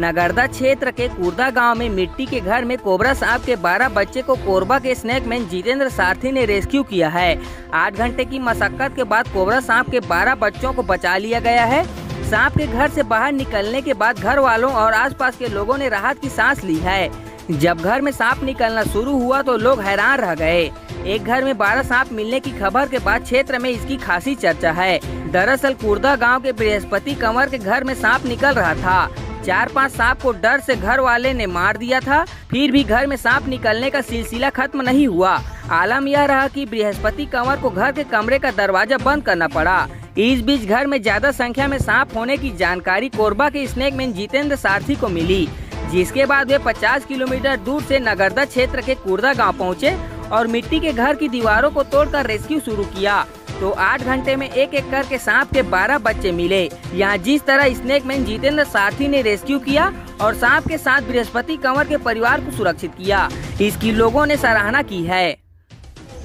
नगरदा क्षेत्र के कुर्दा गांव में मिट्टी के घर में कोबरा सांप के 12 बच्चे को कोरबा के स्नेकमैन जितेंद्र सारथी ने रेस्क्यू किया है। 8 घंटे की मशक्कत के बाद कोबरा सांप के 12 बच्चों को बचा लिया गया है। सांप के घर से बाहर निकलने के बाद घर वालों और आसपास के लोगों ने राहत की सांस ली है। जब घर में सांप निकलना शुरू हुआ तो लोग हैरान रह गए। एक घर में 12 सांप मिलने की खबर के बाद क्षेत्र में इसकी खासी चर्चा है। दरअसल कुर्दा गांव के बृहस्पति कंवर के घर में सांप निकल रहा था। 4-5 सांप को डर से घर वाले ने मार दिया था। फिर भी घर में सांप निकलने का सिलसिला खत्म नहीं हुआ। आलम यह रहा कि बृहस्पति कंवर को घर के कमरे का दरवाजा बंद करना पड़ा। इस बीच घर में ज्यादा संख्या में सांप होने की जानकारी कोरबा के स्नेकमैन जितेंद्र सारथी को मिली, जिसके बाद वे 50 किलोमीटर दूर से नगरदा क्षेत्र के कुर्दा गांव पहुंचे और मिट्टी के घर की दीवारों को तोड़कर रेस्क्यू शुरू किया। तो 8 घंटे में एक एक करके सांप के 12 बच्चे मिले। यहाँ जिस तरह स्नेकमैन जितेंद्र सारथी ने रेस्क्यू किया और सांप के साथ बृहस्पति कंवर के परिवार को सुरक्षित किया, इसकी लोगों ने सराहना की है।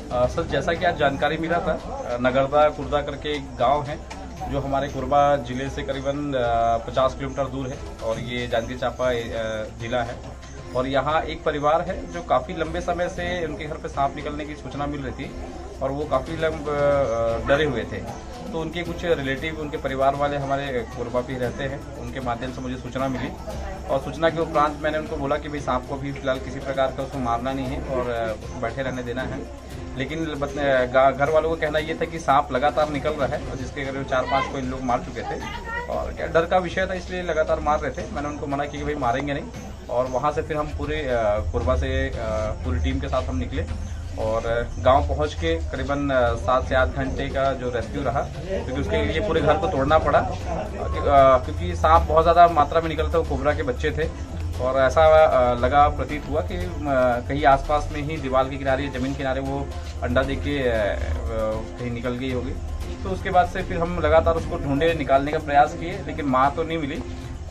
सर, जैसा कि आज जानकारी मिला था, नगरदा कुर्दा करके एक गांव है जो हमारे कोरबा जिले से करीबन 50 किलोमीटर दूर है और ये जांजगीर चांपा जिला है। और यहाँ एक परिवार है जो काफ़ी लंबे समय से उनके घर पे सांप निकलने की सूचना मिल रही थी और वो काफ़ी डरे हुए थे। तो उनके कुछ रिलेटिव, उनके परिवार वाले हमारे कोरबा पे रहते हैं, उनके माध्यम से मुझे सूचना मिली और सूचना के उपरांत मैंने उनको बोला कि भाई सांप को भी फिलहाल किसी प्रकार का उसको मारना नहीं है और बैठे रहने देना है। लेकिन घर वालों का कहना ये था कि सांप लगातार निकल रहा है और जिसके करीब 4-5 को इन लोग मार चुके थे और क्या डर का विषय था, इसलिए लगातार मार रहे थे। मैंने उनको मना किया कि भाई मारेंगे नहीं। और वहाँ से फिर हम पूरे कोरबा से पूरी टीम के साथ हम निकले और गांव पहुंच के करीबन 7 से 8 घंटे का जो रेस्क्यू रहा, क्योंकि उसके लिए पूरे घर को तोड़ना पड़ा क्योंकि सांप बहुत ज़्यादा मात्रा में निकलता, वो कोबरा के बच्चे थे। और ऐसा लगा, प्रतीत हुआ कि कहीं आसपास में ही दीवार के किनारे, जमीन किनारे वो अंडा दे के कहीं निकल गई होगी। तो उसके बाद से फिर हम लगातार उसको ढूंढे, निकालने का प्रयास किए, लेकिन माँ तो नहीं मिली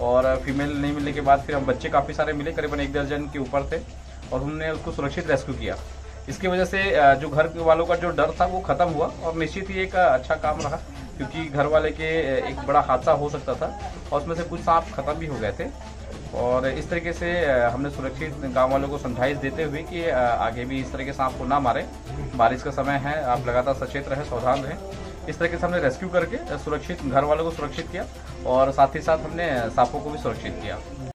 और फीमेल नहीं मिलने के बाद फिर हम बच्चे काफ़ी सारे मिले, करीबन 1 दर्जन के ऊपर थे और हमने उसको सुरक्षित रेस्क्यू किया। इसकी वजह से जो घर वालों का जो डर था वो खत्म हुआ और निश्चित ही एक अच्छा काम रहा, क्योंकि घर वाले के एक बड़ा हादसा हो सकता था और उसमें से कुछ सांप खत्म भी हो गए थे। और इस तरीके से हमने सुरक्षित गांव वालों को समझाइश देते हुए कि आगे भी इस तरह के सांप को ना मारें, बारिश का समय है, आप लगातार सचेत रहें, सावधान रहें। इस तरीके से हमने रेस्क्यू करके सुरक्षित घर वालों को सुरक्षित किया और साथ ही साथ हमने सांपों को भी सुरक्षित किया।